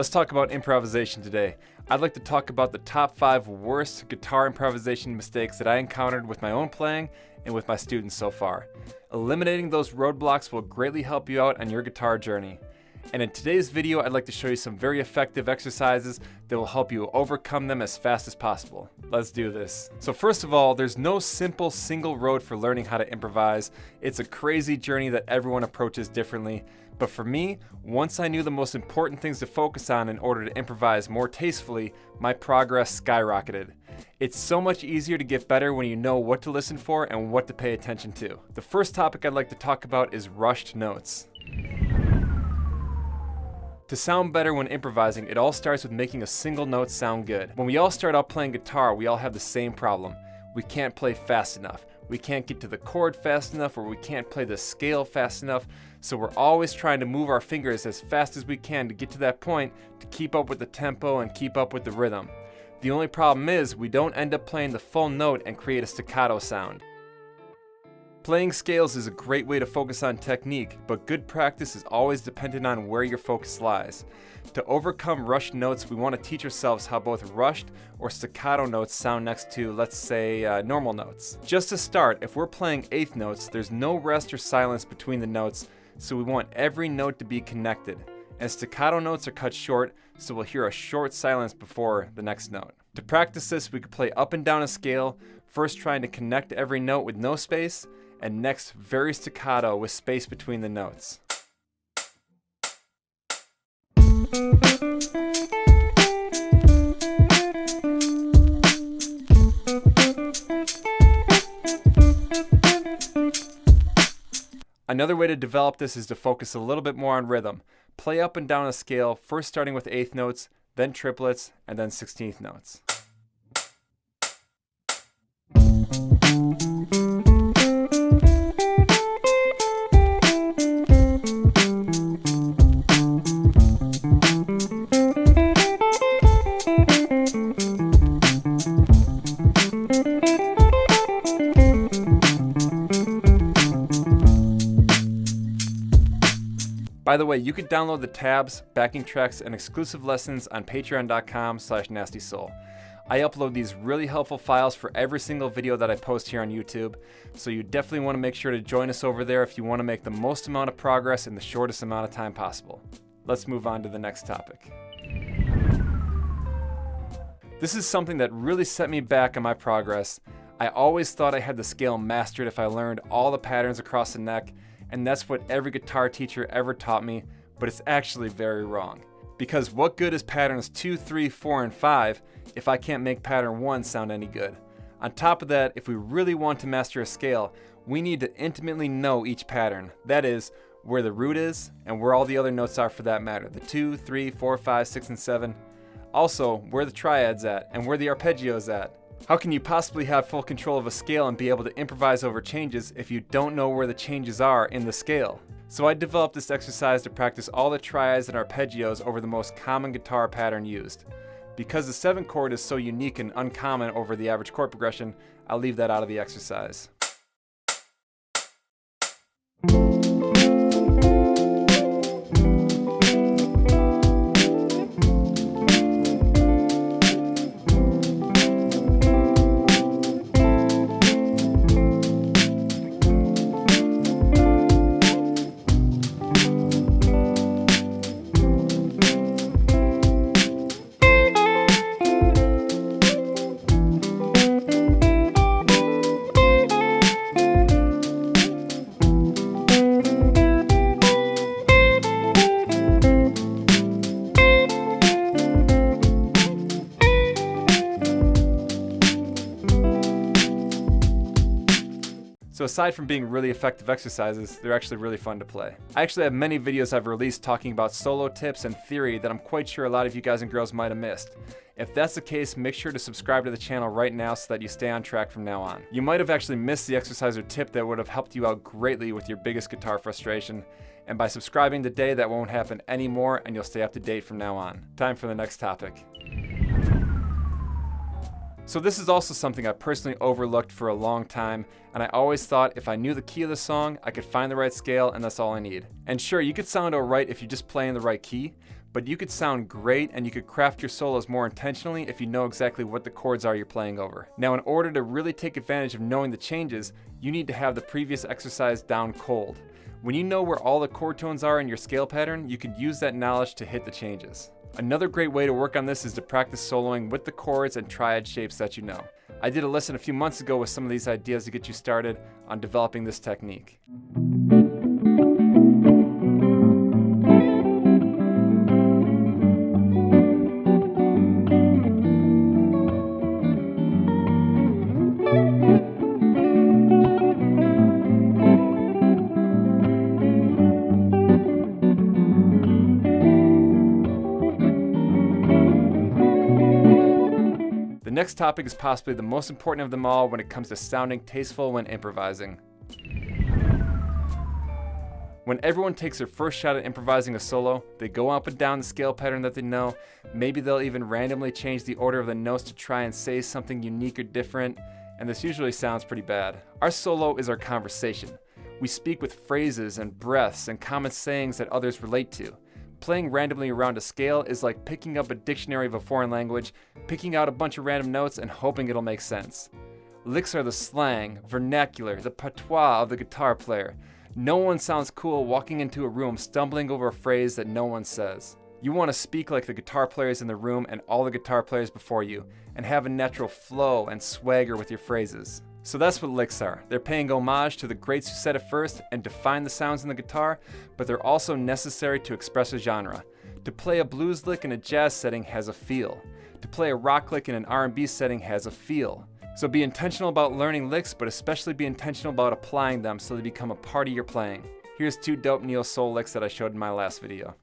Let's talk about improvisation today. I'd like to talk about the top 5 worst guitar improvisation mistakes that I encountered with my own playing and with my students so far. Eliminating those roadblocks will greatly help you out on your guitar journey. And in today's video, I'd like to show you some very effective exercises that will help you overcome them as fast as possible. Let's do this. So first of all, there's no simple single road for learning how to improvise. It's a crazy journey that everyone approaches differently. But for me, once I knew the most important things to focus on in order to improvise more tastefully, my progress skyrocketed. It's so much easier to get better when you know what to listen for and what to pay attention to. The first topic I'd like to talk about is rushed notes. To sound better when improvising, it all starts with making a single note sound good. When we all start out playing guitar, we all have the same problem. We can't play fast enough. We can't get to the chord fast enough, or we can't play the scale fast enough. So we're always trying to move our fingers as fast as we can to get to that point to keep up with the tempo and keep up with the rhythm. The only problem is we don't end up playing the full note and create a staccato sound. Playing scales is a great way to focus on technique, but good practice is always dependent on where your focus lies. To overcome rushed notes, we want to teach ourselves how both rushed or staccato notes sound next to, let's say, normal notes. Just to start, if we're playing eighth notes, there's no rest or silence between the notes, so we want every note to be connected. And staccato notes are cut short, so we'll hear a short silence before the next note. To practice this, we could play up and down a scale, first trying to connect every note with no space, and next very staccato with space between the notes. Another way to develop this is to focus a little bit more on rhythm. Play up and down a scale, first starting with eighth notes, then triplets, and then 16th notes. By the way, you can download the tabs, backing tracks, and exclusive lessons on patreon.com/nastysoul. I upload these really helpful files for every single video that I post here on YouTube, so you definitely want to make sure to join us over there if you want to make the most amount of progress in the shortest amount of time possible. Let's move on to the next topic. This is something that really set me back on my progress. I always thought I had the scale mastered if I learned all the patterns across the neck, and that's what every guitar teacher ever taught me, but it's actually very wrong. Because what good is patterns 2, 3, 4, and 5 if I can't make pattern 1 sound any good? On top of that, if we really want to master a scale, we need to intimately know each pattern. That is, where the root is and where all the other notes are for that matter. The 2, 3, 4, 5, 6, and 7. Also, where the triad's at and where the arpeggio's at. How can you possibly have full control of a scale and be able to improvise over changes if you don't know where the changes are in the scale? So I developed this exercise to practice all the triads and arpeggios over the most common guitar pattern used. Because the 7 chord is so unique and uncommon over the average chord progression, I'll leave that out of the exercise. So aside from being really effective exercises, they're actually really fun to play. I actually have many videos I've released talking about solo tips and theory that I'm quite sure a lot of you guys and girls might have missed. If that's the case, make sure to subscribe to the channel right now so that you stay on track from now on. You might have actually missed the exercise or tip that would have helped you out greatly with your biggest guitar frustration. And by subscribing today, that won't happen anymore and you'll stay up to date from now on. Time for the next topic. So this is also something I personally overlooked for a long time, and I always thought if I knew the key of the song, I could find the right scale and that's all I need. And sure, you could sound alright if you just play in the right key, but you could sound great and you could craft your solos more intentionally if you know exactly what the chords are you're playing over. Now, in order to really take advantage of knowing the changes, you need to have the previous exercise down cold. When you know where all the chord tones are in your scale pattern, you could use that knowledge to hit the changes. Another great way to work on this is to practice soloing with the chords and triad shapes that you know. I did a lesson a few months ago with some of these ideas to get you started on developing this technique. The next topic is possibly the most important of them all when it comes to sounding tasteful when improvising. When everyone takes their first shot at improvising a solo, they go up and down the scale pattern that they know. Maybe they'll even randomly change the order of the notes to try and say something unique or different, and this usually sounds pretty bad. Our solo is our conversation. We speak with phrases and breaths and common sayings that others relate to. Playing randomly around a scale is like picking up a dictionary of a foreign language, picking out a bunch of random notes and hoping it'll make sense. Licks are the slang, vernacular, the patois of the guitar player. No one sounds cool walking into a room stumbling over a phrase that no one says. You want to speak like the guitar players in the room and all the guitar players before you, and have a natural flow and swagger with your phrases. So that's what licks are. They're paying homage to the greats who said it first and defined the sounds in the guitar, but they're also necessary to express a genre. To play a blues lick in a jazz setting has a feel. To play a rock lick in an R&B setting has a feel. So be intentional about learning licks, but especially be intentional about applying them so they become a part of your playing. Here's 2 dope neo soul licks that I showed in my last video.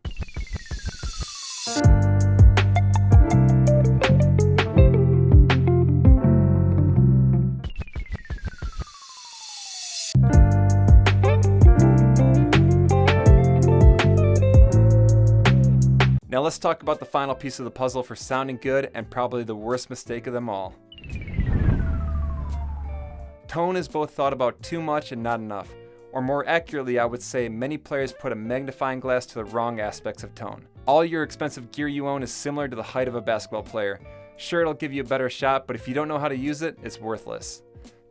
Now let's talk about the final piece of the puzzle for sounding good and probably the worst mistake of them all. Tone is both thought about too much and not enough. Or more accurately, I would say many players put a magnifying glass to the wrong aspects of tone. All your expensive gear you own is similar to the height of a basketball player. Sure, it'll give you a better shot, but if you don't know how to use it, it's worthless.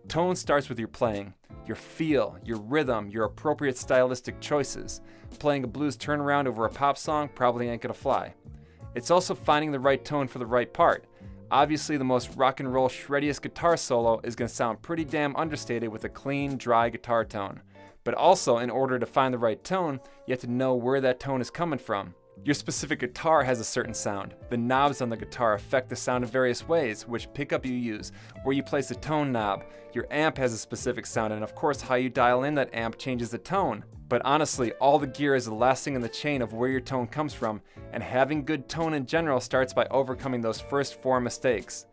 Tone starts with your playing, your feel, your rhythm, your appropriate stylistic choices. Playing a blues turnaround over a pop song probably ain't gonna fly. It's also finding the right tone for the right part. Obviously, the most rock and roll shreddiest guitar solo is gonna sound pretty damn understated with a clean, dry guitar tone. But also, in order to find the right tone, you have to know where that tone is coming from. Your specific guitar has a certain sound. The knobs on the guitar affect the sound in various ways, which pickup you use, where you place the tone knob. Your amp has a specific sound, and of course how you dial in that amp changes the tone. But honestly, all the gear is the last thing in the chain of where your tone comes from, and having good tone in general starts by overcoming those first 4 mistakes.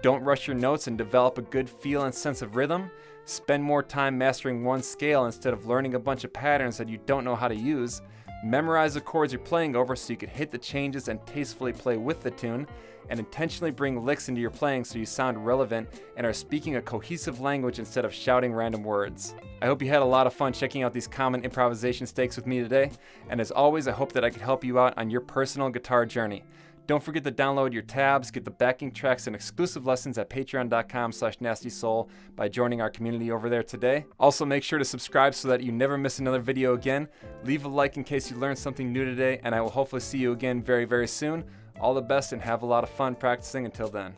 Don't rush your notes and develop a good feel and sense of rhythm. Spend more time mastering one scale instead of learning a bunch of patterns that you don't know how to use. Memorize the chords you're playing over so you can hit the changes and tastefully play with the tune, and intentionally bring licks into your playing so you sound relevant and are speaking a cohesive language instead of shouting random words. I hope you had a lot of fun checking out these common improvisation mistakes with me today, and as always, I hope that I could help you out on your personal guitar journey. Don't forget to download your tabs, get the backing tracks and exclusive lessons at patreon.com/nastysoul by joining our community over there today. Also, make sure to subscribe so that you never miss another video again. Leave a like in case you learned something new today, and I will hopefully see you again very, very soon. All the best and have a lot of fun practicing until then.